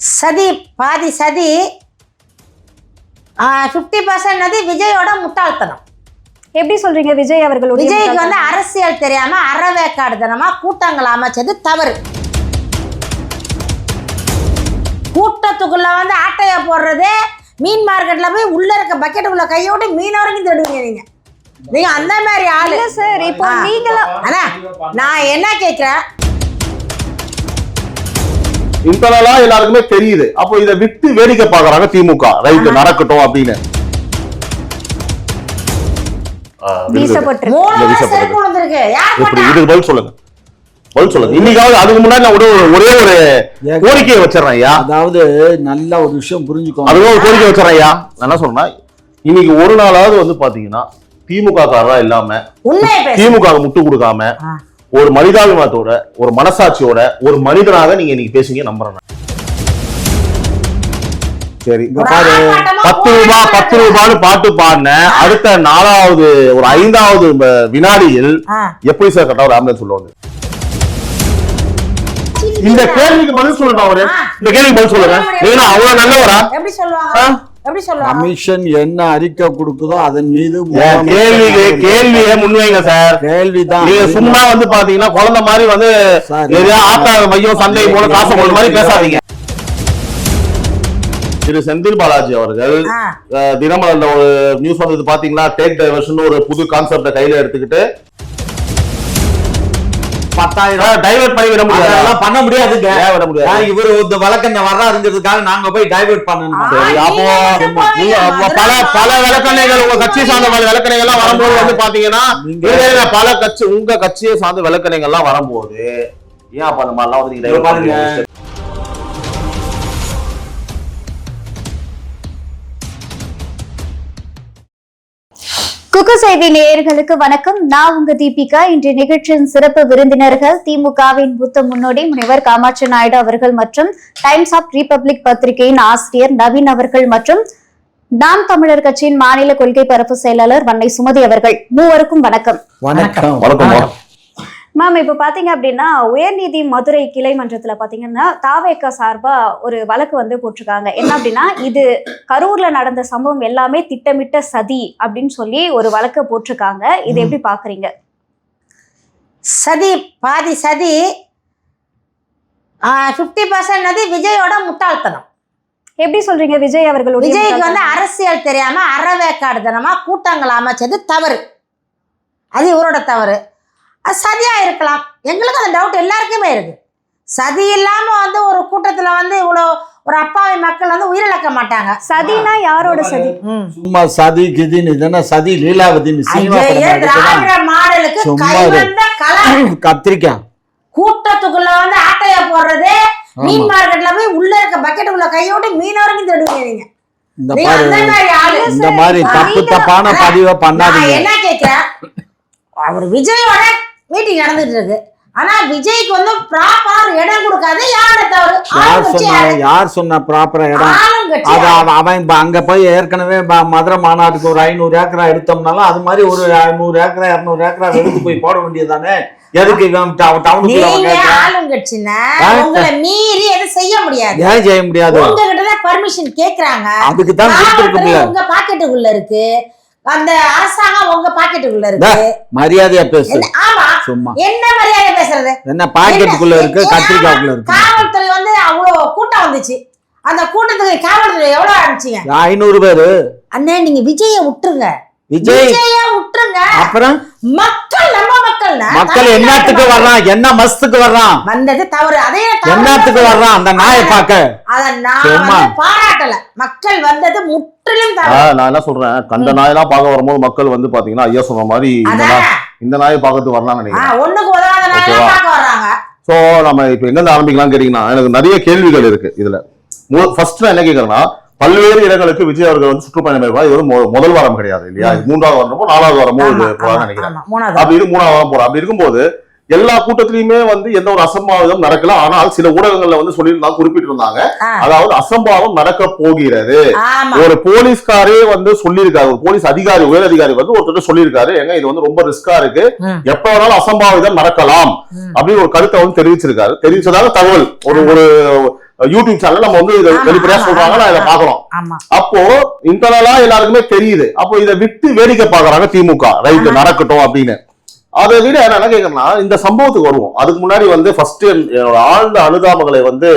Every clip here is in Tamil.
சதி பாதி சதி 50% விஜயோட முட்டாள்தனம். எப்படி சொல்றீங்க? விஜய் அவர்களுடைய விஜய்க்கு வந்து அரசியல் தெரியாம அறவேக்காடுதனமா கூட்டங்கள் அமைச்சது தவறு. கூட்டத்துக்குள்ள வந்து ஆட்டைய போடுறது, மீன் மார்க்கெட்ல போய் உள்ள இருக்க பக்கெட்டுக்குள்ள கையோட மீன் வரைக்கும் தேடுவீங்க நீங்க அந்த மாதிரி ஆளு சார். இப்போ நீங்களும் நான் என்ன கேட்கிறேன், இன்டர்னலா எல்லாருக்குமே தெரியுது. அப்போ இதை விட்டு வேடிக்கை பாக்குறாங்க திமுக. ரைட், நடக்கட்டும் அப்படின்னு பதில் சொல்லுங்க. இன்னைக்காவது அதுக்கு முன்னாடி நான் ஒரே ஒரு கோரிக்கையை வச்சிடறேன் ஐயா. அதாவது நல்ல ஒரு விஷயம் புரிஞ்சுக்கோங்க. அதுவும் ஒரு கோரிக்கை வச்சிடறேன் ஐயா. நான் என்ன சொல்றேன், இன்னைக்கு ஒரு நாளாவது வந்து பாத்தீங்கன்னா திமுக காரரா இல்லாம, திமுக முட்டு கொடுக்காம, ஒரு மனிதாபிமானத்தோட, ஒரு மனசாட்சியோட ஒரு மனிதனாக நீங்க இன்னைக்கு பேசுங்க, நம்புறேன். சரி, இங்க பாரு, 10 ரூபான்னு பாட்டு பாடின அடுத்த 4வது ஒரு 5வது வினாடியில் எப்படி சார் கரெக்டா ஒரு ஆம்புலன்ஸ் உள்ள வந்து இந்த கேள்விக்கு பதில் சொல்லணும். அவரு இந்த கேள்விக்கு பதில் சொல்லுங்க. நீங்க அவ்வளவு நல்லவரா? எப்படி சொல்லுவாங்க? எப்படி சொல்லுவாங்க? கமிஷன் என்ன அறிக்கை கொடுக்குதோ அதன் மீது கேள்வியை முன்வைங்க சார். கேள்விதான். நீங்க சும்மா வந்து பாத்தீங்கன்னா குழந்தை மாதிரி வந்து ஆத்தா மையம் சந்தை போல காசு போடுற மாதிரி பேசாதீங்க. திரு செந்தில் பாலாஜி அவர்கள் தினமலர்ல ஒரு நியூஸ் வந்தது பாத்தீங்களா, டேக் டைவர்ஷன் ஒரு புது கான்செப்ட கையில எடுத்துக்கிட்டு 10,000 டைவர்ட் பண்ணி விட முடியாது. அதெல்லாம் பண்ண முடியாதுங்க. இவரு இந்த வழக்கண்ண வர்றாருங்கிறதுக்காக நாங்க போய் டைவர்ட் பண்ணணும். அப்போ பல விளக்கணைகள் உங்க கட்சியை சார்ந்த விளக்கணைகள் எல்லாம் வரும்போது வந்து பாத்தீங்கன்னா உங்க கட்சியை சார்ந்த விளக்கணைகள் எல்லாம் வரும்போது ஏன் அப்ப அந்த மாதிரிலாம் வந்து நீங்க பாருங்க. குக்கு செய்தி நேயர்களுக்கு வணக்கம். நான் உங்க தீபிகா. இன்றைய நிகழ்ச்சியின் சிறப்பு விருந்தினர்கள் திமுகவின் மூத்த முன்னோடி முனைவர் காமாட்சி நாயுடு அவர்கள் மற்றும் டைம்ஸ் ஆப் ரிபப்ளிக் பத்திரிகையின் ஆசிரியர் நவீன் அவர்கள் மற்றும் நாம் தமிழர் கட்சியின் மாநில கொள்கை பரப்பு செயலாளர் வன்னை சுமதி அவர்கள். மூவருக்கும் வணக்கம். வணக்கம். மேம், இப்ப பாத்தீங்க அப்படின்னா உயர்நீதி மதுரை கிளை மன்றத்துல பாத்தீங்கன்னா தாவேக சார்பா ஒரு வழக்கு வந்து போட்டிருக்காங்க. என்ன அப்படின்னா, இது கரூர்ல நடந்த சம்பவம் எல்லாமே திட்டமிட்ட சதி அப்படின்னு சொல்லி ஒரு வழக்கு போட்டிருக்காங்க. இது எப்படி பாக்குறீங்க? சதி பாதி சதி 50% விஜயோட முட்டாள்தனம். எப்படி சொல்றீங்க? விஜய் அவர்களுடைய விஜய்க்கு வந்து அரசியல் தெரியாம அறவேக்காடுதனமா கூட்டங்கள் அமைச்சது தவறு. அது இவரோட தவறு. அது சதியா இருக்கலாம். எங்களுக்கு அந்த டவுட் எல்லாருக்குமே இருக்கு. சதி இல்லாம வந்து ஒரு கூட்டத்துல வந்து இவ்வளவு ஒரு அப்பாவி மக்கள் வந்து உயிரிழக்க மாட்டாங்க. சதினா யாரோட சதி? சும்மா சதி கிதின்னு இதென்ன சதி லீலாவதின்னு திராவிட மாடலுக்கு கைவந்த கலை. கத்திரிக்காய் கூட்டத்துக்குள்ள வந்து ஆட்டைய போடுறது, மீன் மார்க்கெட்ல போய் உள்ள இருக்க பக்கெட்டுக்குள்ள கையோட மீன் வரைக்கும் தேடுவீங்க நீங்க. இந்த மாதிரி தப்பான பதிவை பண்ணாதீங்க. என்ன கேட்கிறேன், அவர் விஜயோட மீட்டிங் நடந்துட்டு இருக்கு. ஆனா விஜய்க்கு வந்து ப்ராப்பர் இடம் கொடுக்காது. யார் சொன்ன ப்ராப்பரா இடம்? அவன் அங்க போய் ஏற்கனவே மதுரை மாநாட்டுக்கு ஒரு 500 ஏக்கரா எடுத்தோம்னாலும் அது மாதிரி ஒரு 100 ஏக்கரா 200 ஏக்கரா எடுத்து போய் போட வேண்டியதானே. எதுக்கு ஆளுங்கட்சினா உங்களை மீறி எதுவும் செய்ய முடியாது. ஏன் செய்ய முடியாது? உங்ககிட்டதான் பர்மிஷன் கேக்குறாங்க. அதுக்கு தான் உங்க பாக்கெட்டுக்குள்ள இருக்கு, அந்த அரசாங்கம் உங்க பாக்கெட்டுக்குள்ள இருக்கு. மரியாதையா பேசு. ஆமா, சும்மா என்ன மரியாதை பேசுறது? என்ன பாக்கெட்டுக்குள்ள இருக்கு, கத்திரிக்காய்க்குள்ள இருக்கு. காவல்துறை வந்து அவ்வளவு கூட்டம் வந்துச்சு. அந்த கூட்டத்துக்கு காவல்துறை எவ்வளவு அனுப்பிச்சீங்க? 500 பேரு. அண்ணே, நீங்க விஜய விட்டுருங்க. விஜய விட்டுருங்க. அப்புறம் மக்கள் நம்ம மக்கள் என்னத்துக்கு வர்றான்? என்ன மஸ்துக்கு வர்றான்? வந்தது தவறு. அதே என்னத்துக்கு வர்றான்? அந்த நாயை பார்க்க பாராட்டல. மக்கள் வந்தது முற்றிலும் தவறு. நான் என்ன சொல்றேன், கண்ட நாயெல்லாம் பார்க்க வரும்போது மக்கள் வந்து பாத்தீங்கன்னா ஐயா சொன்ன மாதிரி இந்த நாயை பார்க்கறது வரலாம்னு நினைக்கிறேன். ஒண்ணுக்கு உதவாத நாயை பார்க்க வர்றாங்க. சோ நம்ம இப்ப எங்க ஆரம்பிக்கலாம் கேட்டீங்கன்னா, எனக்கு நிறைய கேள்விகள் இருக்கு. இதுல ஃபர்ஸ்ட் நான் என்ன கேட்கறேன்னா, பல்வேறு இடங்களுக்கு விஜய் அவர்கள் வந்து சுற்றுப்பயணம் மேற்கொள்ள. இது வந்து முதல் வாரம் கிடையாது இல்லையா, 3வது வாரமோ 4வது வாரமோ போறான்னு நினைக்கிறேன். அப்படி இது 3வது வாரம் போறோம். அப்படி இருக்கும்போது எல்லா கூட்டத்திலயுமே வந்து எந்த ஒரு அசம்பாவிதம் நடக்கல. ஆனால் சில ஊடகங்கள்ல வந்து சொல்லியிருந்தாங்க, குறிப்பிட்டிருந்தாங்க, அதாவது அசம்பாவம் நடக்க போகிறது. ஒரு போலீஸ்காரே வந்து சொல்லியிருக்காரு, ஒரு போலீஸ் அதிகாரி, உயர் அதிகாரி வந்து ஒருத்தர் சொல்லியிருக்காரு, எங்க இது வந்து ரொம்ப ரிஸ்கா இருக்கு, எப்ப வேணாலும் அசம்பாவிதம் நடக்கலாம் அப்படின்னு ஒரு கருத்தை வந்து தெரிவிச்சிருக்காரு. தெரிவிச்சதாக தகவல் ஒரு யூடியூப் சேனல் நம்ம வந்து இதை ஆமா, வெளிப்படையா ஆமா, சொல்றாங்க, நான் இதை ஆமா. பாக்குறோம். ஆமா. அப்போ இன்டர்னலா எல்லாருக்குமே தெரியுது. அப்போ இதை விட்டு வேடிக்கை பாக்குறாங்க திமுக, ரைட் நடக்கட்டும் அப்படின்னு. அதை விட நான் என்ன கேட்கறேன்னா, இந்த சம்பவத்துக்கு வருவோம். அதுக்கு முன்னாடி வந்து ஃபர்ஸ்ட் என்னோட ஆழ்ந்த அனுதாபங்களை வந்து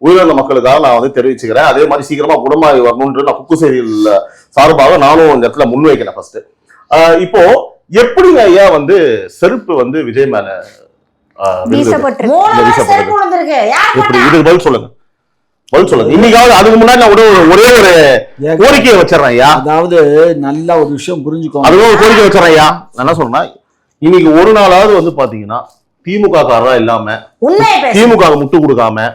உயிரிழந்த மக்களுக்காக நான் வந்து தெரிவிச்சுக்கிறேன். அதே மாதிரி சீக்கிரமா குணமாகி வரணும்னு நான் குக்கு செய்தியில் சார்பாக நானும் இந்த இடத்துல முன்வைக்கிறேன். ஃபர்ஸ்ட் இப்போ எப்படிங்க ஐயா வந்து செருப்பு வந்து விஜய் மேல வீசப்பட்டு 3 இந்த முறை விஷயம் செருப்பு விழுந்திருக்கு. யார் எப்படி போட்டா? இதுக்கு பதில் சொல்லுங்க, பதில் சொல்லுங்க. இன்னைக்காவது அதுக்கு முன்னாடி நான் ஒரே ஒரு கோரிக்கையை வச்சிடறேன் ஐயா. அதாவது நல்ல ஒரு விஷயம் புரிஞ்சுக்கோங்க. அதுவும் ஒரு கோரிக்கை வச்சிடறேன் ஐயா. நான் என்ன சொல்றேன்னா, இன்னைக்கு ஒரு நாளாவது வந்து பாத்தீங்கன்னா திமுக காரரா இல்லாம, உண்மையை பேசு. திமுக முட்டு கொடுக்காம,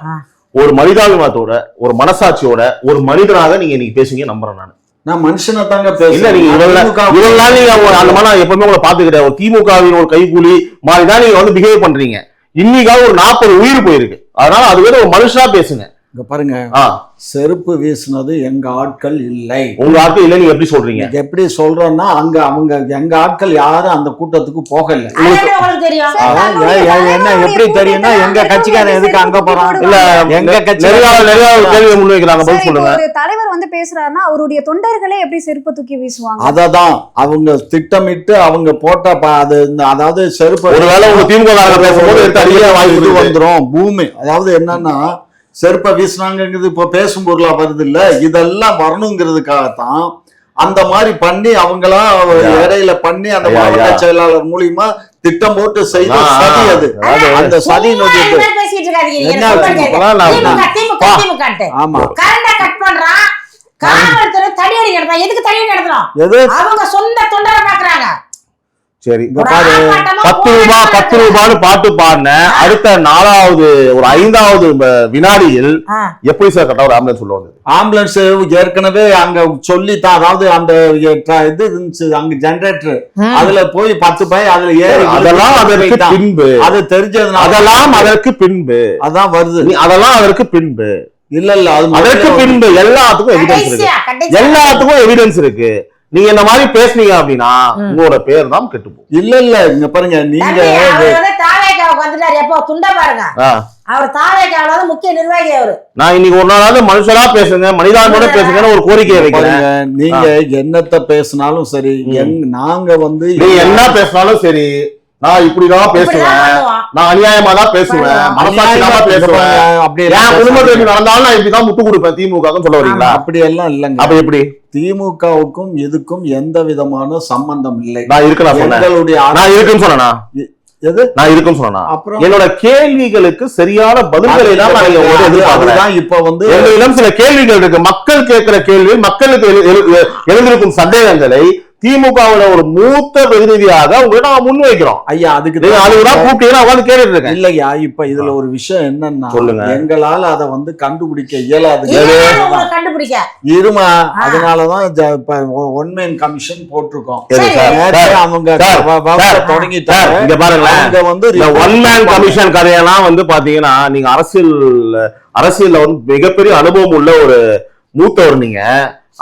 ஒரு மனிதாபிமானத்தோட, ஒரு மனசாட்சியோட ஒரு மனிதனாக நீங்க இன்னைக்கு பேசுங்க நம்புறேன் நான். நான் மனுஷனை தாங்க இல்ல பேசுறேன். நீங்க இவ்வளவு நாள் நீங்க அந்த மாதிரி நான் எப்பவுமே உங்களை பாத்துக்கிறேன். ஒரு திமுகவின் ஒரு கைகூலி மாதிரிதான் நீங்க வந்து பிஹேவ் பண்றீங்க. இன்னைக்காவது ஒரு 40 உயிர் போயிருக்கு. அதனால அது வேற ஒரு மனுஷனா பேசுங்க. இங்க பாருங்க, செருப்பு வீசினது எங்க ஆட்கள் இல்லை. உங்க ஆட்கள் இல்லை நீங்க எப்படி சொல்றீங்க? இது எப்படி சொல்றோம்னா, அங்க அவங்க எங்க ஆட்கள் யாரும் அந்த கூட்டத்துக்கு போகல. அது எப்படி உங்களுக்கு தெரியும்? என்ன எப்படி தெரியும்னா, எங்க கட்சிக்காரன் எதுக்கு அங்க போறான்? இல்ல எங்க கட்சி நிறைய கேள்வி முன்வைக்கிறாங்க, பதில் சொல்லுங்க. ஒரு தலைவர் வந்து பேசுறாருன்னா அவருடைய தொண்டர்களே எப்படி செருப்பு தூக்கி வீசுவாங்க? அததான் அவங்க திட்டமிட்டு அவங்க போட்ட அது அதாவது செருப்பு ஒருவேளை உங்க திமுக பேசும்போது எடுத்து அடிக்க வாய்ப்பு வந்துரும் பூமி. அதாவது என்னன்னா, செருப்பை வீசினாங்கிறது இப்ப பேசும் பொருளா வருது இல்ல, இதெல்லாம் வரணுங்கிறதுக்காகத்தான் அந்த மாதிரி பண்ணி அவங்களா இடையில பண்ணி அந்த மாவட்ட செயலாளர் மூலியமா திட்டம் போட்டு செய்த சதி. அது அந்த சதி நோக்கிட்டு பேசிட்டு இருக்காதீங்க. என்ன ஆமா கரண்டா கட் பண்றான், காவல்துறை தடியடி நடத்துறான். எதுக்கு தடியடி நடத்துறோம்? எது அவங்க சொந்த தொண்டரை பாக்குறாங்க. சரி, 10 ரூபான்னு பாட்டு பாடின அடுத்த 4வது ஒரு 5வது வினாடியில் எப்படி சார் கரெக்டா ஒரு ஆம்புலன்ஸ் உள்ள வந்தது? ஆம்புலன்ஸ் ஏற்கனவே அங்க சொல்லித்தான், அதாவது அந்த இது இருந்துச்சு அங்க ஜெனரேட்டர், அதுல போய் 10 பை அதுல ஏறி, அதெல்லாம் அதற்கு பின்பு, அது தெரிஞ்சதுனால அதெல்லாம் அதற்கு பின்பு அதான் வருது. அதெல்லாம் அதற்கு பின்பு இல்ல அது அதற்கு பின்பு எல்லாத்துக்கும் எவிடன்ஸ் இருக்கு, எல்லாத்துக்கும் எவிடன்ஸ் இருக்கு. நீங்க இந்த மாதிரி பேசுனீங்க அப்படின்னா உங்களோட பேர் தான் கெட்டுப்போம். இல்ல இங்க பாருங்க, நீங்க தாவேக்காவுக்கு வந்துட்டாரு. எப்போ துண்ட பாருங்க, அவர் தாவேக்காவுல முக்கிய நிர்வாகி அவரு. நான் இன்னைக்கு ஒரு நாளாவது மனுஷனா பேசுங்க, மனிதாபிமானோட பேசுங்கன்னு ஒரு கோரிக்கையை வைக்கிறேன். நீங்க என்னத்த பேசினாலும் சரி, நாங்க வந்து நீங்க என்ன பேசினாலும் சரி, நான் இப்படிதான் பேசுவேன், நான் அநியாயமா தான் பேசுவேன், மனசாட்சியாம பேசுவேன், என் குடும்பத்துக்கு நடந்தாலும் நான் இப்படிதான் முட்டு கொடுப்பேன் திமுக சொல்ல வரீங்களா? அப்படி எல்லாம் இல்லங்க. அப்ப எப்படி? திமுகவுக்கும் இதுக்கும் எந்த விதமான சம்பந்தம் இல்லை. நான் இருக்குன்னு சொன்னா எது நான் இருக்குன்னு சொன்னா அப்புறம் என்னோட கேள்விகளுக்கு சரியான பதில்களை தான் இப்ப வந்து எங்களிடம் சில கேள்விகள் இருக்கு. மக்கள் கேட்கிற கேள்வி, மக்களுக்கு எழுந்திருக்கும் சந்தேகங்களை திமுகவோட ஒரு மூத்த பிரதிநிதியாக உங்களை நான் முன்வைக்கிறோம். ஐயா, அதுக்கு அதுதான் கூப்பிட்டு கேட்டுட்டு இருக்கேன். இல்லையா, இப்ப இதுல ஒரு விஷயம் என்னன்னா, சொல்லுங்க, எங்களால அதை வந்து கண்டுபிடிக்க இயலாது. இருமா, அதனாலதான் ஒன்மேன் கமிஷன் போட்டிருக்கோம். அவங்க தொடங்கிட்டாங்க. இங்க பாருங்களேன், வந்து ஒன்மேன் கமிஷன் கதையெல்லாம் வந்து பாத்தீங்கன்னா, நீங்க அரசியல்ல வந்து மிகப்பெரிய அனுபவம் உள்ள ஒரு மூத்தவர். நீங்க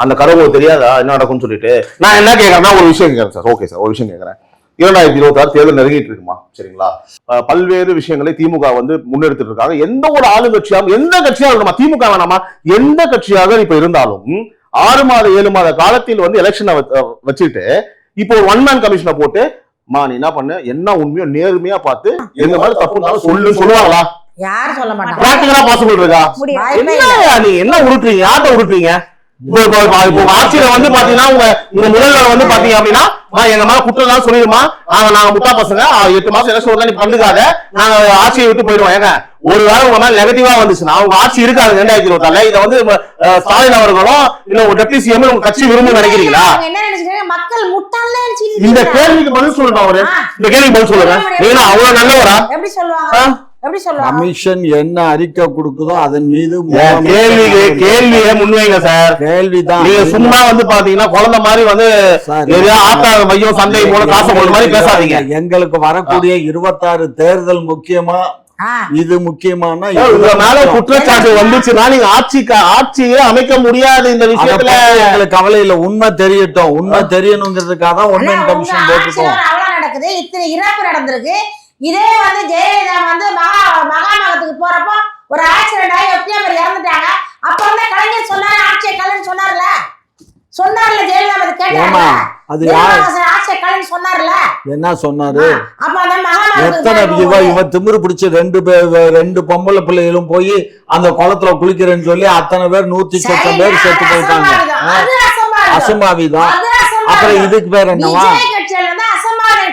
அந்த கதை உங்களுக்கு தெரியாதா என்ன நடக்கும்னு சொல்லிட்டு நான் என்ன கேட்கறேன்னா ஒரு விஷயம் கேட்கறேன் சார். ஓகே சார், ஒரு விஷயம் கேட்கறேன். 2026 தேர்தல் நெருங்கிட்டு இருக்குமா, சரிங்களா? பல்வேறு விஷயங்களை திமுக வந்து முன்னெடுத்துட்டு இருக்காங்க. எந்த ஒரு ஆளுங்கட்சியாகவும் எந்த கட்சியாக இருக்கணுமா, திமுக வேணாமா, எந்த கட்சியாக இப்ப இருந்தாலும் 6 மாத 7 மாத காலத்தில் வந்து எலெக்ஷனை வச்சுட்டு இப்போ ஒரு ஒன்மேன் கமிஷனை போட்டு நீ என்ன பண்ண, என்ன உண்மையோ நேர்மையா பார்த்து எந்த மாதிரி தப்பு சொல்லுவாங்களா? யாரும் சொல்ல மாட்டாங்க. பிராக்டிகலா பாசிபிள் இருக்கா? நீ என்ன உருட்டுறீங்க, யார்ட்ட உருட்டுறீங்க? ஆட்சியில வந்து பாத்தீங்கன்னா உங்க முதல்வர் வந்து பாத்தீங்க அப்படின்னா, எங்க மேல குற்றம் தான் சொல்லிடுமா, நாங்க முட்டா பசங்க 8 மாசம் எலெக்ஷன் நீ பண்ணுக்காத, நாங்க ஆட்சியை விட்டு போயிடுவோம். ஏங்க, ஒரு வேளை உங்க மேல நெகட்டிவா வந்துச்சுன்னா உங்க ஆட்சி இருக்காது 2024. இதை வந்து ஸ்டாலின் அவர்களும் இல்ல ஒரு டெப்டி சிஎம் உங்க கட்சி விரும்பு நினைக்கிறீங்களா? மக்கள் முட்டாளே. இந்த கேள்விக்கு பதில் சொல்லணும். அவரு இந்த கேள்விக்கு பதில் சொல்லுங்க. நீங்க அவ்வளவு நல்லவரா? எப்படி சொல்லுவாங்க? கமிஷன் என்ன அறிக்கை கொடுக்குதோ அதன் மீது கேள்வியை முன்வைங்க சார். கேள்விதான். நீங்க சும்மா வந்து பாத்தீங்கன்னா குழந்தை மாதிரி வந்து ஆட்டா மையம் சந்தை போல காசு போடுற மாதிரி பேசாதீங்க. எங்களுக்கு வரக்கூடிய 26 தேர்தல் முக்கியமா, இது முக்கியமான மேல குற்றச்சாட்டு வந்துச்சுன்னா நீங்க ஆட்சியே அமைக்க முடியாது. இந்த விஷயத்துல எங்களுக்கு கவலை இல்ல. உண்மை தெரியட்டும், உண்மை தெரியணுங்கிறதுக்காக தான் ஒன்லைன் கமிஷன் போட்டுருக்கோம். நடக்குது, இத்தனை இறப்பு நடந்திருக்கு. இதே வந்து ஜெயலலிதா வந்து மகாமகத்துக்கு போறப்போ ஒரு ஆக்சிடென்ட் ஆகி ஒத்தியாமர் இறந்துட்டாங்க. அப்ப வந்து கலைஞர் சொன்னாரு ஆட்சியை கலைன்னு சொன்னார்ல ஜெயலலிதா கேட்டாங்க. அது ஆட்சியை கலைன்னு சொன்னார்ல. என்ன சொன்னாரு? அப்ப அந்த எத்தனை இவன் திமிரு பிடிச்ச ரெண்டு பொம்பளை பிள்ளைகளும் போய் அந்த குளத்துல குளிக்கிறேன்னு சொல்லி அத்தனை பேர் 100 பேர் செத்து போயிட்டாங்க. அசம்பாவிதான். அப்புறம் இதுக்கு பேர் என்னவா?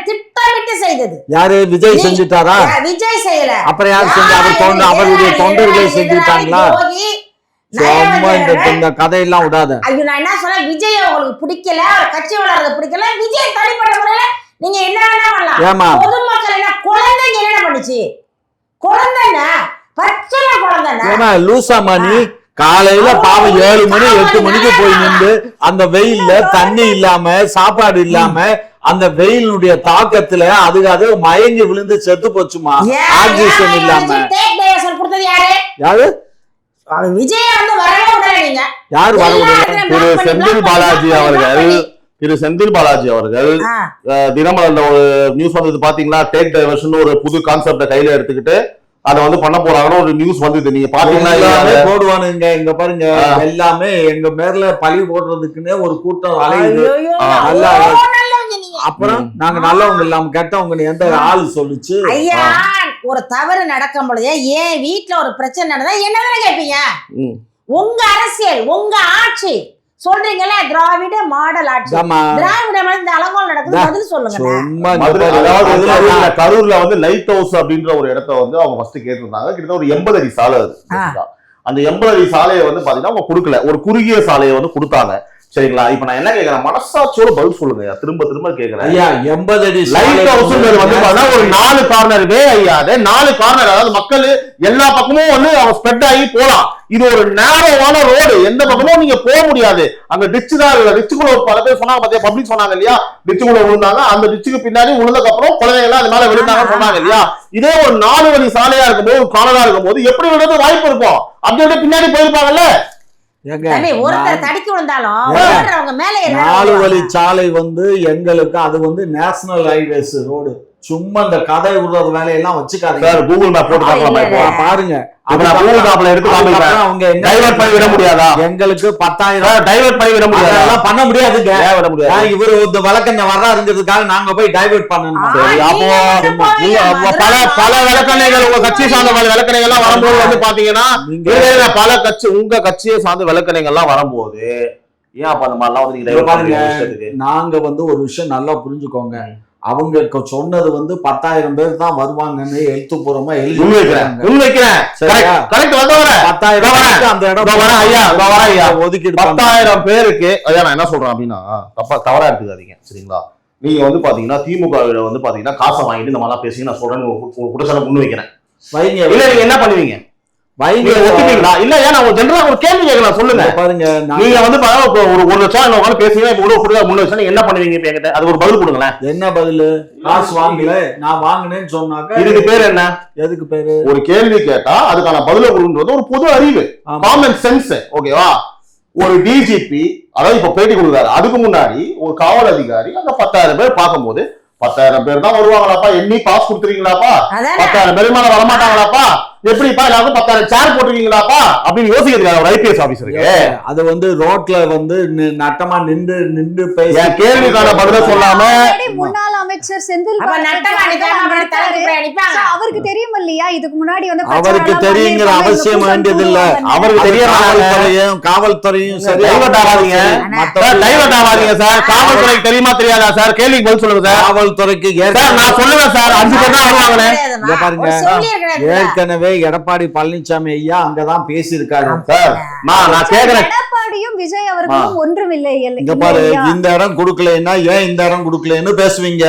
திட்டமிட்டு செய்தது யாரு? விஜய் செஞ்சுட்டாரா? விஜய் செய்யல. அப்புறம் யார் செஞ்சு? அவருடைய தொண்டர்கள் செஞ்சுட்டாங்களா? சும்மா இந்த கதையெல்லாம் விடாத. ஐயோ, நான் என்ன சொன்னேன், விஜய் உங்களுக்கு பிடிக்கல, கட்சி வளர்றது பிடிக்கல, விஜய் தனிப்பட்ட முறையில நீங்க என்ன வேணா பண்ணலாம். பொதுமக்கள் என்ன குழந்தைங்க என்ன பண்ணுச்சு? குழந்தைங்க பச்சை குழந்தைங்க லூசாமானி காலையில பாவம் 7 மணி 8 மணிக்கு போய் நின்று அந்த வெயில்ல தண்ணி இல்லாம சாப்பாடு இல்லாம அந்த வெயிலுடைய தாக்கத்துல அது மயங்கி விழுந்து செத்து போச்சுமா. ஆக்சிஜன் இல்லாம. யாரு? விஜய் வந்து வரவே விடல. நீங்க யாரு வர விடல? திரு செந்தில் பாலாஜி அவர்கள் தினமலர்ல ஒரு நியூஸ் வந்தது பாத்தீங்களா? டேக் டைவர்ஷன் ஒரு புது கான்செப்ட கையில எடுத்துக்கிட்டு அதை வந்து பண்ண போறாங்கன்னு ஒரு நியூஸ் வந்தது. நீங்க பாத்தீங்கன்னா போடுவானுங்க. இங்க பாருங்க, எல்லாமே எங்க மேல பழி போடுறதுக்குன்னே ஒரு கூட்டம் அலையுது. அப்புறம் நாங்க நல்லவங்க இல்லாம கெட்டவங்க எந்த ஆள் சொல்லுச்சு? ஐயா, ஒரு தவறு நடக்கும் பொழுது ஏன் வீட்டுல ஒரு பிரச்சனை நடந்தா என்னதானே கேட்பீங்க? உங்க அரசியல், உங்க ஆட்சி சொல்றீங்கல்ல, திராவிட மாடல் ஆட்சி. திராவிட மாடல் இந்த அலங்கோல் நடக்குது, பதில் சொல்லுங்க. கரூர்ல வந்து லைட் ஹவுஸ் அப்படின்ற ஒரு இடத்த வந்து அவங்க ஃபர்ஸ்ட் கேட்டிருந்தாங்க. கிட்டத்தட்ட ஒரு 80 அடி சாலை. அந்த 80 அடி சாலையை வந்து பாத்தீங்கன்னா அவங்க கொடுக்கல, ஒரு குறுகிய சாலையை வந்து கொடுத்தாங்க. சரிங்களா? இப்ப நான் என்ன கேக்குறேன், மனசாட்சியோட பதில் சொல்லுங்க. திரும்ப கேக்குறேன் ஐயா. 80 அடி லைட் ஹவுஸ் வந்து ஒரு 4 கார்னர் ஐயா. 4 கார்னர், அதாவது மக்கள் எல்லா பக்கமும் வந்து அவங்க ஸ்ப்ரெட் ஆகி போலாம். இது ஒரு நேரோவான ரோடு, எந்த பக்கமும் நீங்க போக முடியாது. அங்க டிச்சு தான் இல்ல. டிச்சுக்குள்ள பல பேர் சொன்னாங்க பாத்தியா, பப்ளிக் சொன்னாங்க இல்லையா, டிச்சுக்குள்ள விழுந்தாங்க. அந்த டிச்சுக்கு பின்னாடி விழுந்ததுக்கு அப்புறம் குழந்தைங்க எல்லாம் அது மேல விழுந்தாங்கன்னு சொன்னாங்க இல்லையா. இதே ஒரு 4 வழி சாலையா இருக்கும்போது, ஒரு கார்னரா இருக்கும்போது எப்படி விழுறது வாய்ப்பு இருக்கும்? அப்படியே பின்னாடி போயிருப்பாங்கல்ல. 4 வழி சாலை வந்து எங்களுக்கு அது வந்து நேஷனல் ஹைவேஸ் ரோடு. சும்மா இந்த கதை விடுறது வேலையெல்லாம் வச்சுக்காதீங்க. கூகுள் மேப் போட்டு பாருங்க. கூகுள் மேப்ல எடுத்து அவங்க டைவர்ட் பண்ணி விட முடியாதா? எங்களுக்கு 10,000 டைவர்ட் பண்ணி விட முடியாது. அதெல்லாம் பண்ண முடியாதுங்க. இவரு இந்த வழக்கண்ண வர்றாருங்கிறதுக்காக நாங்க போய் டைவர்ட் பண்ணணும். அப்போ பல விளக்கணைகள் உங்க கட்சியை சார்ந்த விளக்கணைகள் எல்லாம் வரும்போது வந்து பாத்தீங்கன்னா பல கட்சி உங்க கட்சியை சார்ந்த விளக்கணைகள் எல்லாம் வரும்போது ஏன் அப்ப அந்த மாதிரிலாம் வந்து நாங்க வந்து ஒரு விஷயம் நல்லா புரிஞ்சுக்கோங்க. அவங்க சொன்னது வந்து 10,000 பேர் தான் வருவாங்கன்னு எழுத்துப்பூர்வமா எழுதி வைக்கிறேன். 10,000 ஒதுக்கீடு 10,000 பேருக்கு. நான் என்ன சொல்றேன் அப்படின்னா, தவறா எடுத்துக்காதீங்க. சரிங்களா? நீங்க வந்து பாத்தீங்கன்னா திமுக வந்து பாத்தீங்கன்னா காசை வாங்கிட்டு இந்த மாதிரிலாம் பேசி நான் சொல்றேன் குற்றச்சாட்டு முன் வைக்கிறேன். இல்ல நீங்க என்ன பண்ணுவீங்க? ஒத்துப்பீங்களா? இல்ல ஏன் ஒரு ஜெனரலா ஒரு கேள்வி கேட்கலாம், சொல்லுங்க. பாருங்க, நீங்க வந்து ஒரு 1 லட்சம் பேசுறீங்க, முன் லட்சம் என்ன பண்ணுவீங்க? இப்ப என்கிட்ட அது ஒரு பதில் கொடுங்களேன். என்ன பதில்? காசு வாங்கல, நான் வாங்கினேன்னு சொன்னாக்க இதுக்கு பேர் என்ன? எதுக்கு பேரு? ஒரு கேள்வி கேட்டா அதுக்கான பதில கொடுன்றது ஒரு பொது அறிவு, காமன் சென்ஸ். ஓகேவா? ஒரு டிஜிபி அதாவது இப்ப பேட்டி கொடுக்குறாரு, அதுக்கு முன்னாடி ஒரு காவல் அதிகாரி அந்த 10,000 பேர் பார்க்கும்போது 10,000 பேர் தான் வருவாங்களாப்பா, எண்ணி பாஸ் கொடுத்துருக்கீங்களாப்பா, 10,000 பேர் மேல வரமாட்டாங்களாப்பா, எப்படிப்பா எல்லாருக்கும் 10,000 சேர் போட்டுருக்கீங்களாப்பா அப்படின்னு யோசிக்கிறதுக்கு ஒரு ஐபிஎஸ் ஆபீசருக்கு அது வந்து ரோட்ல வந்து நட்டமா நின்று பேச கேள்விக்கான பதில சொல்லாம முன்னாள் அமைச்சர் செந்தில் அவருக்கு தெரியும் இல்லையா? இதுக்கு முன்னாடி வந்து அவருக்கு தெரியுங்கிற அவசியம் வேண்டியது இல்ல. அவருக்கு தெரியும். காவல்துறையும் சரி, டைவர்ட் ஆகாதீங்க சார். காவல்துறைக்கு தெரியுமா தெரியாதா சார்? கேள்விக்கு பதில் சொல்லுங்க சார். காவல்துறைக்கு நான் சொல்லுவேன் சார், 5 பேர் தான் வருவாங்க. பாருங்க, ஏற்கனவே எடப்பாடி பழனிசாமி ஐயா அங்கதான் பேசியிருக்காரு. நான் கேக்குறேன், எடப்பாடியும் விஜய் அவர்களும் ஒன்றும் இல்லை. இங்க பாரு, இந்த இடம் கொடுக்கலன்னா ஏன் இந்த இடம் கொடுக்கலன்னு பேசுவீங்க.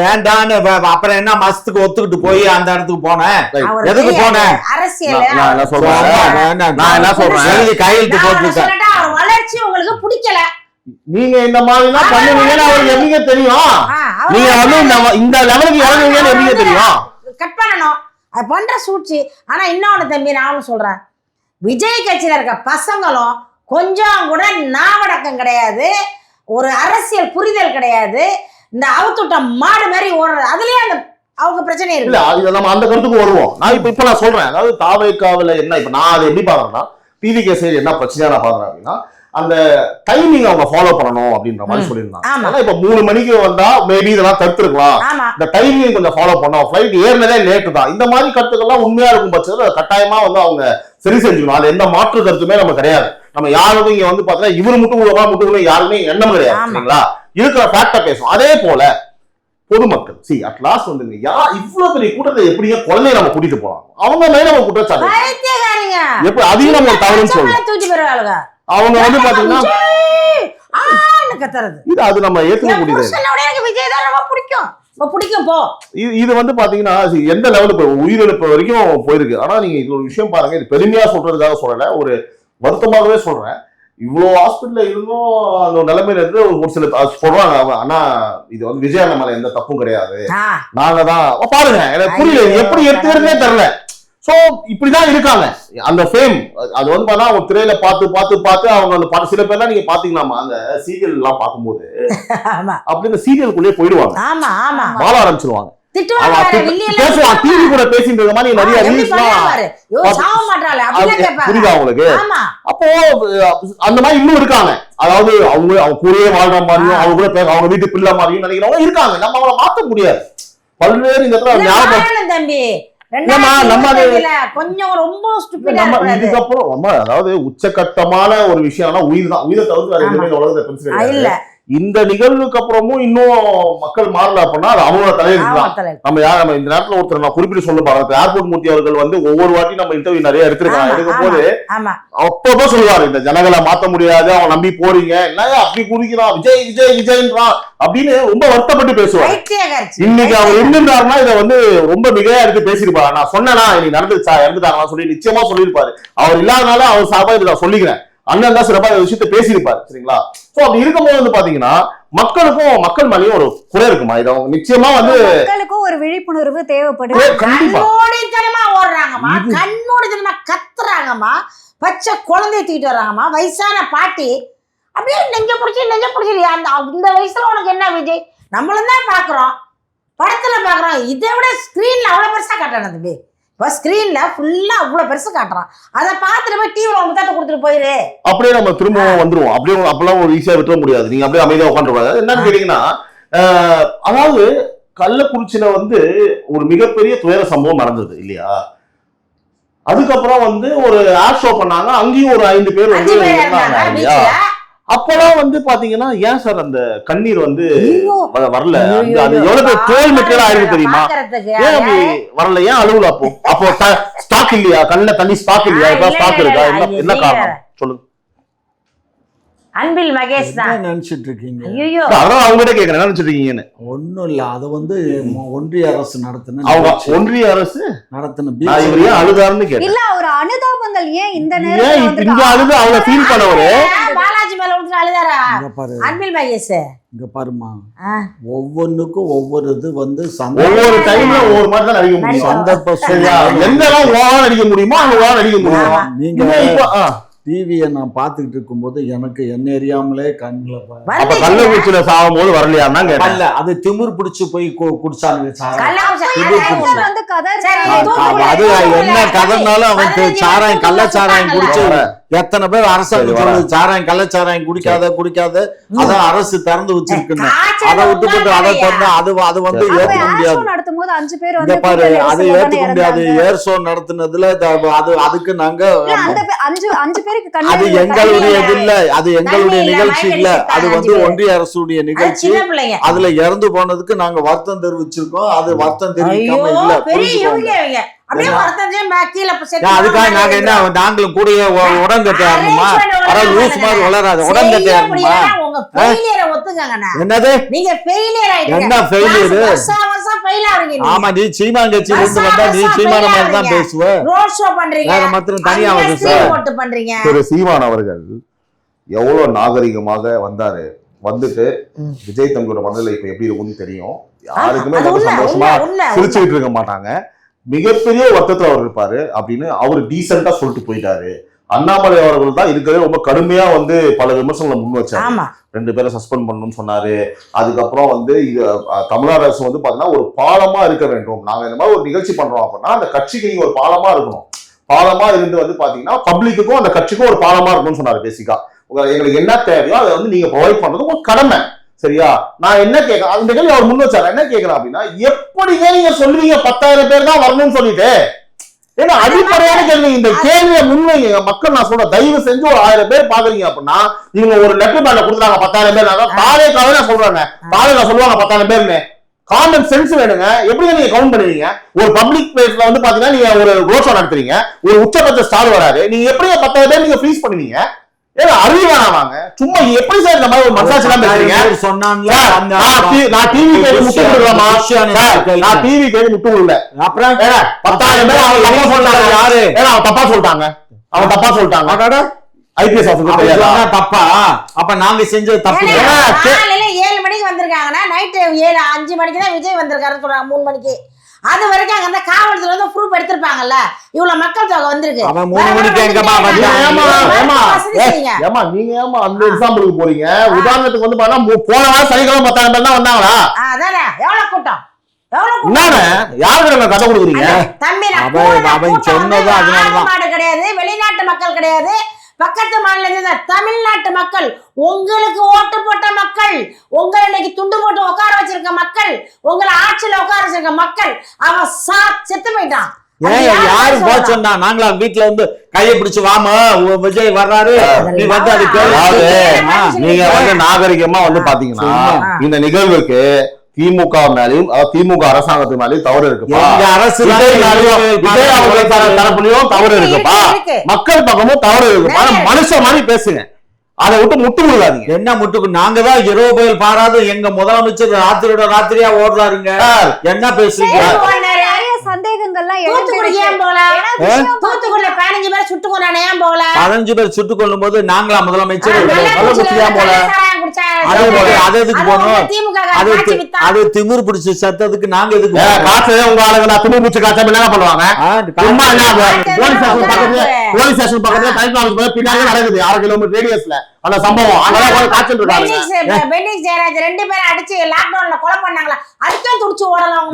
வேண்டான்னு அப்புறம் என்ன மாசத்துக்கு ஒத்துக்கிட்டு போய் அந்த இடத்துக்கு போனேன். எதுக்கு போனேன்? கையெழுத்து போட்டுருக்கேன். வளர்ச்சி உங்களுக்கு பிடிக்கல, நீங்க இந்த மாதிரி எல்லாம் பண்ணுவீங்கன்னு அவருக்கு எப்படிங்க தெரியும்? நீங்க வந்து இந்த லெவலுக்கு இறங்குவீங்கன்னு எப்படிங்க தெரியும்? கட் பண்ணணும், அது பண்ற சூழ்ச்சி. ஆனா இன்னொன்னு தம்பி, நானும் சொல்றேன், விஜய் கட்சியில இருக்க பசங்களும் கொஞ்சம் கூட நாவடக்கம் கிடையாது, ஒரு அரசியல் புரிதல் கிடையாது. இந்த அவுத்துட்ட மாடு மாதிரி ஓடுறது, அதுலயே அந்த அவங்க பிரச்சனை இல்ல இருக்கு. அது நம்ம அந்த கருத்துக்கு வருவோம். நான் இப்ப நான் சொல்றேன், அதாவது தாவேக்காவில என்ன இப்ப நான் அதை எப்படி பாக்குறேன்னா, டிவி சைடு என்ன பிரச்சனையா நான் பாக்குறேன் அப்படின்னா, அந்த டைமிங் அவங்க ஃபாலோ பண்ணணும் அப்படின்ற மாதிரி சொல்லியிருந்தாங்க. ஏன்னா இப்ப 3 மணிக்கு வந்தா மேபி இதெல்லாம் தடுத்துருக்கலாம், ஆமா இந்த டைமிங் கொஞ்சம் ஃபாலோ பண்ணோம், ஃபிளைட் ஏறினதே லேட்டு தான், இந்த மாதிரி கருத்துக்கள்லாம் உண்மையா இருக்கும் பட்சத்துல கட்டாயமா வந்து அவங்க சரி செஞ்சுக்கணும். அது எந்த மாற்று கருத்துமே நம்ம கிடையாது. நம்ம யாருக்கும் இங்க வந்து பாத்தீங்கன்னா இவரு முட்டுக்குள்ள யாருமே எண்ணம் கிடையாது சரிங்களா. இருக்கிற ஃபேக்டா பேசும். அதே போல பொதுமக்கள் அட் லாஸ்ட் வந்து இவ்வளவு பெரிய கூட்டத்தை எப்படிங்க குழந்தைய நம்ம கூட்டிட்டு போலாம், அவங்க மேல நம்ம குற்றச்சாட்டு எப்படி அதையும் நம்ம தவறுன்னு சொல்லுவோம். அவங்க வந்து பாத்தீங்கன்னா இது அது நம்ம ஏத்துக்க முடியாது. இது வந்து பாத்தீங்கன்னா எந்த லெவலுக்கு உயிரிழப்பு வரைக்கும் போயிருக்கு. ஆனா நீங்க இது ஒரு விஷயம் பாருங்க, இது பெருமையா சொல்றதுக்காக சொல்லல, ஒரு வருத்தமாகவே சொல்றேன். இவ்வளவு ஹாஸ்பிட்டல்ல இருந்தும் அந்த நிலைமையில இருந்து ஒரு சில சொல்றாங்க, ஆனா இது வந்து விஜய் அண்ணன் மேல எந்த தப்பும் கிடையாது, நாங்க தான் பாருங்க. எனக்கு புரியல எப்படி எடுத்துக்கிறதுனே தெரியல. சோ இப்படிதான் இருக்காங்க. அந்த ஃபேம் அது வந்து பார்த்தா ஒரு திரையில பார்த்து அவங்க அந்த பாட்டு சில பேர்லாம் நீங்க பாத்தீங்களாமா அந்த சீரியல் எல்லாம் பார்க்கும்போது அப்படி இந்த சீரியலுக்குள்ளேயே போயிடுவாங்க, வாழ ஆரம்பிச்சிருவாங்க, பேசுவான் டிவி கூட பேசிட்டு இருக்க மாதிரி நிறைய புரியுதா உங்களுக்கு. அப்போ அந்த மாதிரி இன்னும் இருக்காங்க, அதாவது அவங்க கூடயே வாழ்ற மாதிரியும் அவங்க கூட பேச அவங்க வீட்டு பிள்ளை மாதிரியும் நினைக்கிறவங்க இருக்காங்க. நம்ம அவங்கள மாத்த முடியாது. பல்வேறு இந்த இடத்துல தம்பி இதுக்கப்புறம் அதாவது உச்சகட்டமான ஒரு விஷயம் உயிர் தான். உயிரை தவிர்த்து உலகத்தை இந்த நிகழ்வுக்கு அப்புறமும் இன்னும் மக்கள் மாறல அப்படின்னா அது அவங்களோட தலையில நம்ம யார் நம்ம இந்த நேரத்துல ஒருத்தர் நான் குறிப்பிட்டு சொல்ல பாருங்க, ஏர்போர்ட் மூர்த்தி அவர்கள் வந்து ஒவ்வொரு வாட்டி நம்ம இன்டர்வியூ நிறைய எடுத்திருக்காங்க. எடுக்கும் போது அப்பதான் சொல்லுவாரு, இந்த ஜனங்களை மாத்த முடியாது, அவன் நம்பி போறீங்க என்ன அப்படி குடிக்கிறான் விஜய் விஜய் விஜய்ன்றான் அப்படின்னு ரொம்ப வருத்தப்பட்டு பேசுவார். இன்னைக்கு அவர் என்னன்றாருன்னா இதை வந்து ரொம்ப மிகையா எடுத்து பேசிருப்பாரு. நான் சொன்னேன்னா இன்னைக்கு நடந்துச்சா இறந்துட்டாங்களா சொல்லி நிச்சயமா சொல்லியிருப்பாரு. அவர் இல்லாதனால அவர் சார்பா இதை நான் சொல்லிக்கிறேன், அண்ணன் தான் சிறப்பா இந்த விஷயத்த பேசியிருப்பாரு சரிங்களா. சோ அப்படி இருக்கும்போது வந்து பாத்தீங்கன்னா மக்கள் மேலேயும் ஒரு குறை இருக்குமா, இது அவங்க நிச்சயமா வந்து மக்களுக்கும் ஒரு விழிப்புணர்வு தேவைப்படுது. கண்ணோடித்தனமா ஓடுறாங்கம்மா, கண்ணோடித்தனமா கத்துறாங்கம்மா, பச்சை குழந்தைய தூக்கிட்டு வர்றாங்கம்மா, வயசான பாட்டி அப்படியே நெஞ்ச பிடிச்சி அந்த வயசுல உனக்கு என்ன விஜய், நம்மளும் தான் பாக்குறோம், படத்துல பாக்குறோம், இதை விட ஸ்கிரீன்ல அவ்வளவு பெருசா காட்டணும் தம்பி. இப்போ ஸ்கிரீன்ல ஃபுல்லா அவ்வளவு பெருசு காட்டுறான், அதை பார்த்துட்டு போய் டிவில முத்தாட்ட கொடுத்துட்டு போயிரு, அப்படியே நம்ம திரும்பவும் வந்துருவோம். அப்படியே அப்பெல்லாம் ஒரு ஈஸியா விட்டுற முடியாது, நீங்க அப்படியே அமைதியா உட்காந்துருப்பாங்க. என்னன்னு கேட்டீங்கன்னா அதாவது கள்ளக்குறிச்சியில வந்து ஒரு மிகப்பெரிய துயர சம்பவம் நடந்தது இல்லையா. அதுக்கப்புறம் வந்து ஒரு ஏர் ஷோ பண்ணாங்க, அங்கேயும் ஒரு 5 பேர் வந்து இல்லையா. அப்பெல்லாம் வந்து பாத்தீங்கன்னா ஏன் சார் அந்த கண்ணீர் வந்து வரல, அது எவ்வளவு தோல் மெட்டீரியல் ஆயிருக்கு தெரியுமா, ஏன் அப்படி வரல, ஏன் அழுவல? அப்போ ஸ்டாக் இல்லையா, கண்ணுல தண்ணி ஸ்டாக் இல்லையா, இப்ப ஸ்டாக் இருக்கா, என்ன காரணம் சொல்லுங்க. அன்பில் மகேஷ் தான் நினைச்சிட்டு இருக்கீங்க. ஐயோ அதான் அவங்ககிட்ட கேக்குறேன், என்ன நினைச்சிட்டு இருக்கீங்கன்னு. ஒண்ணும் இல்ல, அது வந்து ஒன்றிய அரசு நடத்தின ஒன்றிய அரசு நடத்தின அழுதாருன்னு கேட்டேன். இல்ல ஒரு அனுதாபங்கள் ஏன் இந்த இங்க அழுது அவங்க ஃபீல் பண்ணவரு பாலாஜி மேல வந்து அழுதாரா அன்பில் மகேஷ். இங்க பாருமா, ஒவ்வொன்னுக்கும் ஒவ்வொரு இது வந்து ஒவ்வொரு டைம்ல ஒவ்வொரு மாதிரி தான் நடிக்க முடியும். சந்தர்ப்பம் எந்தெல்லாம் ஓவரா நடிக்க முடியுமோ அங்க ஓவரா நடிக்க முடியும். நீங்க டிவியை நான் பாத்துக்கிட்டு இருக்கும்போது எனக்கு என்ன எரியாமலே கண்ணுல கள்ளக்குறிச்சியில சாகும் போது வரலையான்னா இல்ல, அது திமிர் பிடிச்சு போய் குடிச்சாங்க. அது என்ன கதைனாலும் அவன் சாராயம் கள்ளச்சாராயம் குடிச்சு எத்தனை பேர் அரசாங்கம் சாராயம் கள்ளச்சாராயம் குடிக்காத அதான் அரசு திறந்து வச்சிருக்குன்னு அதை விட்டுப்பட்டு அதை திறந்து அது வந்து ஏத்துக்க முடியாது. பாரு, அதை ஏத்துக்க முடியாது. ஏர் ஷோ நடத்துனதுல அதுக்கு நாங்க அது எங்களுடைய இது இல்ல, அது எங்களுடைய நிகழ்ச்சி இல்ல, அது வந்து ஒன்றிய அரசுடைய நிகழ்ச்சி. அதுல இறந்து போனதுக்கு நாங்க வருத்தம் தெரிவிச்சிருக்கோம். அது வருத்தம் தெரிவிக்காம இல்ல, புரிஞ்சுக்கோங்க. அதுக்காக நாங்க என்ன நாங்களும் கூட உடன்கட்டை ஆரணுமா, லூஸ் மாதிரி வளராது உடன்கட்டை ஆரணுமா. என்னது என்ன ஃபெயிலியர்? ஆமா, நீ சீமான் கட்சியில இருந்து வந்தா நீ சீமான மாதிரி தான் பேசுவ, வேற மாத்திரம் தனியா வந்து திரு சீமான் அவர்கள் எவ்வளவு நாகரிகமாக வந்தாரு. வந்துட்டு விஜய் தம்பியோட மனநிலை இப்ப எப்படி இருக்கும்னு தெரியும். யாருக்குமே சந்தோஷமா சிரிச்சுக்கிட்டு இருக்க மாட்டாங்க. மிகப்பெரிய வருத்தத்துல அவர் இருப்பாரு அப்படின்னு அவரு டீசெண்டா சொல்லிட்டு போயிட்டாரு. அண்ணாமலை அவர்கள் தான் இருக்கிறதே ரொம்ப கடுமையா வந்து பல விமர்சனங்களை முன் வச்சாரு. ஆமா 2 பேரை சஸ்பெண்ட் பண்ணணும்னு சொன்னாரு. அதுக்கப்புறம் வந்து இது தமிழ்நாடு அரசு வந்து பாத்தீங்கன்னா ஒரு பாலமா இருக்க வேண்டும். நாங்க இந்த மாதிரி ஒரு நிகழ்ச்சி பண்றோம் அப்படின்னா அந்த கட்சிக்கு நீங்க ஒரு பாலமா இருக்கணும். பாலமா இருந்து வந்து பாத்தீங்கன்னா பப்ளிக்குக்கும் அந்த கட்சிக்கும் ஒரு பாலமா இருக்கணும்னு சொன்னாரு. பேசிக்கா எங்களுக்கு என்ன தேவையோ அதை வந்து நீங்க ப்ரொவைட் பண்றது உங்க கடமை. சரியா? நான் என்ன கேட்கறேன், அந்த கேள்வி அவர் முன் வச்சாரு. என்ன கேட்கிறேன் அப்படின்னா, எப்படிங்க நீங்க சொல்லுவீங்க 10,000 பேர் தான் வரணும்னு சொல்லிட்டு? ஏன்னா அடிப்படையான கேள்வி. இந்த கேள்வியை முன்வைங்க மக்கள். நான் சொல்றேன், தயவு செஞ்சு ஒரு 1000 பேர் பாக்குறீங்க அப்படின்னா இவங்க ஒரு லெட்டர் பேர்ல கொடுத்துறாங்க 10,000 பேர். தாவேக்காவே நான் சொல்றாங்க, தாவேக்கா சொல்லுவாங்க 10,000 பேர்னு. காமன் சென்ஸ் வேணுங்க. எப்படி நீங்க கவுண்ட் பண்ணுவீங்க? ஒரு பப்ளிக் பிளேஸ்ல வந்து பாத்தீங்கன்னா நீங்க ஒரு ரோட் ஷோ நடத்துறீங்க, ஒரு உச்சபட்ச ஸ்டார் வராரு, நீங்க எப்படி 10,000 பேர் நீங்க ஃப்ரீஸ் பண்ணுவீங்க? ஏன்னா அறிவானாவாங்க. சும்மா எப்படி சார் இந்த மாதிரி ஒரு மனசாட்சி எல்லாம் பேசுறீங்க? நான் டிவி கேள்வி முட்டு கொடுக்கலாமா? நான் டிவி கேள்வி முட்டு கொடுக்கல. அப்புறம் 10,000 பேர் அவன் தப்பா சொல்றாங்க. யாரு? ஏன்னா அவன் தப்பா சொல்லிட்டாங்க. அவன் தப்பா சொல்லிட்டாங்க. ஐபிஎஸ் ஆஃபீஸர் தப்பா? அப்ப நாங்க செஞ்சது தப்பு. காலையில 7 மணிக்கு வந்திருக்காங்கன்னா நைட்டு 5 மணிக்கு தான் விஜய் வந்திருக்காருன்னு சொல்றாங்க. 3 மணிக்கு. அது வரைக்கும் அங்க அந்த காவல்துறை வந்து ப்ரூஃப் எடுத்திருப்பாங்கல்ல, இவ்வளவு மக்கள் தொகை வந்திருக்கு. அவன் 3 மணிக்கு எங்கமா வந்தான்? ஏமா நீங்க ஏமா அந்த எக்ஸாம்பிளுக்கு போறீங்க? உதாரணத்துக்கு வந்து பாத்தீங்கன்னா போன வாரம் சனிக்கிழமை 10,000 பேர் தான் வந்தாங்களா? அதானே எவ்வளவு கூட்டம், யாருக்கு கதை கொடுக்குறீங்க? தம்பி அவன் சொன்னது அதனாலதான் கிடையாது, வெளிநாட்டு மக்கள் கிடையாது, பக்கத்து மாநில தமிழ்நாட்டு மக்கள், உங்களுக்கு ஓட்டு போட்ட மக்கள், உங்களை இன்னைக்கு துண்டு போட்டு உட்கார வச்சிருக்க மக்கள், உங்களை ஆட்சியில உட்கார வச்சிருக்க மக்கள், அவன் செத்து போயிட்டான். யாரு போக சொன்னா? நாங்களா வீட்டுல வந்து கையை பிடிச்சு வாமா விஜய் வர்றாரு நீ வந்து அது நீங்க வந்து நாகரிகமா வந்து பாத்தீங்கன்னா இந்த நிகழ்வுக்கு திமுக மேலையும் திமுக அரசாங்கத்து மேலையும் தவறு இருக்குப்பா. அரசு தரப்புலயும் தவறு இருக்குப்பா. மக்கள் பக்கமும் தவறு இருக்குப்பா. மனுஷன் மாதிரி பேசுங்க. அதை விட்டு முட்டு கொடுக்காதீங்க. என்ன முட்டுக்கு? நாங்க தான் இரவு புயல் பாராது எங்க முதலமைச்சர் ராத்திரியோட ராத்திரியா ஓடுறாருங்க. என்ன பேசுறீங்க? சந்தேகங்கள்லாம் தூத்துக்குடியில 15 பேர் சுட்டு கொண்டானே ஏன் போகல? 15 பேர் சுட்டு கொள்ளும் போது நாங்களா முதலமைச்சர் போல அது எதுக்கு போனோம்? அது திமிர் பிடிச்ச சத்தத்துக்கு நாங்க எதுக்கு காசு? உங்க ஆளுங்க நான் திமிர் பிடிச்ச காசு என்ன பண்ணுவாங்க? போலீஸ் ஸ்டேஷன் பக்கத்துல டைம் பின்னாடி நடக்குது 6 கிலோமீட்டர் ரேடியஸ்ல அந்த சம்பவம். அதெல்லாம் காய்ச்சல் இருக்காங்க. பென்னிக்ஸ் ஜெயராஜ் 2 பேரும் அடிச்சு லாக்டவுன்ல கொலை பண்ணாங்களா? அதுக்கும் துடிச்சு ஓடலாம்.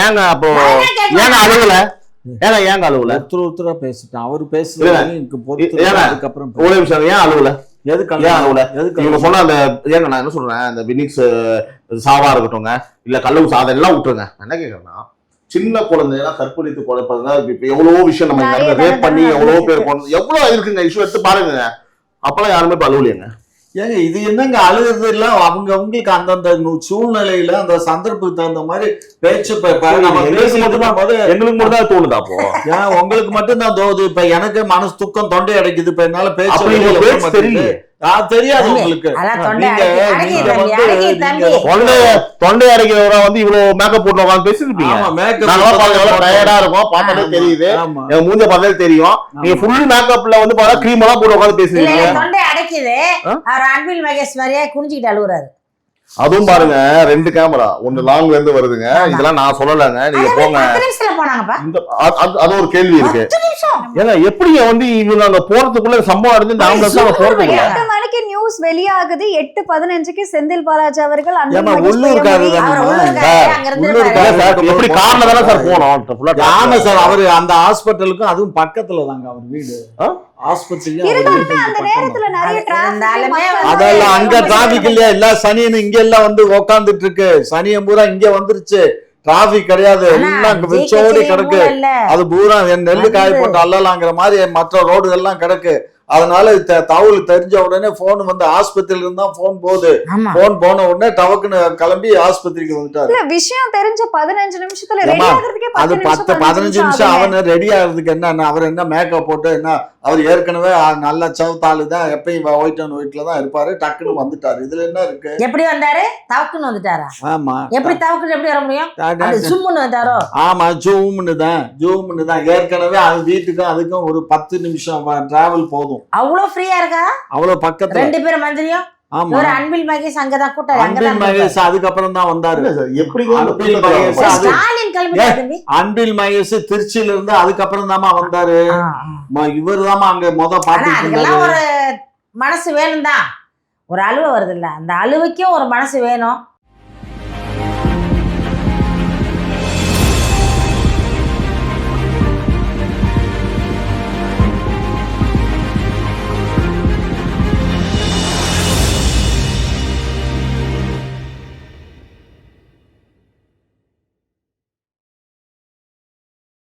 ஏங்க அப்போ ஏங்க அழுவல? ஏன்னா ஏங்க அழுவல? ஒருத்தரா பேசிட்டான். அவரு பேசுறது அதுக்கப்புறம் ஒரே விஷயம். ஏன் அழுவல? எதுக்கு சொன்ன அந்த ஏங்க நான் என்ன சொல்றேன், இந்த பினிக்ஸ் சாவா இருக்கட்டும்ங்க, இல்ல கல்லு அதெல்லாம் விட்டுருங்க. என்ன கேக்குறேன்னா, சின்ன குழந்தையெல்லாம் கற்பழித்து குழப்பதுங்க. இப்ப எவ்வளவோ விஷயம் நம்ம ரேப் பண்ணி எவ்வளவோ பேர் கொண்டு எவ்வளவு இருக்குங்க இஷ்யூ எடுத்து பாருங்க. அப்பெல்லாம் யாருமே இப்ப அழுவலையங்க. ஏங்க இது என்னங்க அழுகுறது? இல்ல அவங்க அவங்களுக்கு அந்தந்த சூழ்நிலையில அந்த சந்தர்ப்பத்துக்கு தகுந்த மாதிரி பேச்சு எங்களுக்கு மட்டும் தான் தோணுது. அப்போ ஏன் உங்களுக்கு மட்டும் தான் தோணுது? இப்ப எனக்கு மனசு துக்கம் தொண்டை அடைக்குது. இப்ப என்னால பேச்சு தெரியல. தெரியாது உங்களுக்கு. தொண்டை அடைக்கிறவரா வந்து இவ்வளவு மேக்கப் போட்டு உட்காந்து பேசிருப்பீங்க. தெரியுது, மூஞ்ச பார்த்தாலே தெரியும். நீங்க ஃபுல் மேக்கப்ல வந்து பார்த்தா கிரீம் எல்லாம் போட்டு உட்காந்து பேசுறீங்க. தொண்டை அடைக்குது. அவர் அன்பில் மகேஷ் மாதிரியே குனிஞ்சிட்டு அழுகுறாரு. அதுவும் பாருங்க, 2 கேமரா, ஒன்னு லாங்ல இருந்து வருதுங்க. இதெல்லாம் நான் சொல்லலங்க, நீங்க போங்க. அது ஒரு கேள்வி இருக்கு. ஏன்னா எப்படிங்க வந்து இவங்க அங்க போறதுக்குள்ள சம்பவம் நடந்து இந்த ஆம்புலன்ஸ்ல போறதுக்குள்ள 8 மணிக்கு நியூஸ் வெளியாகுது. 8:15க்கு செந்தில் பாலாஜி அவர்கள் எப்படி கார்ல தானே சார் போனோம்? ஆமா சார், அவரு அந்த ஹாஸ்பிட்டலுக்கும் அதுவும் பக்கத்துல தாங்க அவர் வீடு. அதெல்லாம் அங்க டிராபிக் இல்லையா? எல்லா சனியனும் இங்க எல்லாம் வந்து உக்காந்துட்டு இருக்கு. சனியன் பூரா இங்க வந்துருச்சு. டிராபிக் கிடையாது, எல்லாம் வச்சோடி கிடக்கு. அது பூரா நெல்லு காய போட்டு அல்லலாங்கிற மாதிரி மற்ற ரோடுகள் எல்லாம் கிடக்கு. அதனால தகவல் தெரிஞ்ச உடனே போன் வந்து ஆஸ்பத்திரியில இருந்தா போன் போகுது. போன் போன உடனே டவக்குன்னு கிளம்பி ஆஸ்பத்திரிக்கு வந்துட்டாரு. விஷயம் தெரிஞ்ச 15 நிமிஷத்துல அது 15 நிமிஷம் அவன் ரெடி ஆகிறதுக்கு என்ன? அவர் என்ன மேக்கப் போட்டு என்ன? அவர் ஏற்கனவே நல்ல சவுத்தாளு தான், எப்பயும் ஒயிட் அண்ட் ஒயிட்ல தான் இருப்பாரு. டக்குன்னு வந்துட்டாரு. இதுல என்ன இருக்கு? எப்படி வந்தாரு? தவக்குன்னு வந்துட்டாரா? ஆமா. எப்படி தவக்குன்னு எப்படி வர முடியும்? ஜூம்னு வந்தாரோ? ஆமா, ஜூம்னு தான். ஏற்கனவே அது வீட்டுக்கும் அதுக்கும் ஒரு 10 நிமிஷம் டிராவல் போதும். அவ்வளவு ஃப்ரீயா இருக்கா? அவ்வளவு பக்கத்துல 2 பேரும் மந்திரியும் ஆமா இவர் அன்பில் மகேஷ் அங்கதான் கூட்டாளி, அன்பில் அங்கதான் மகேஷ் அதுக்கப்புறம் தான் வந்தாரு. இல்ல சார், எப்படி அன்பில் மகேஷ் இருப்பாரு. அது ஸ்டாலின் கிளம்பிட்டாரு தம்பி. அன்பில் மகேஷ் திருச்சியில இருந்து அதுக்கப்புறம் தாமா வந்தாரு. இவர் தாமா அங்க ஆனா பாத்துட்டு அதுக்கெல்லாம் இருந்தாரு. ஒரு மனசு வேணும் தான், ஒரு அழுவ வருது இல்ல, அந்த அழுவுக்கும் ஒரு மனசு வேணும்.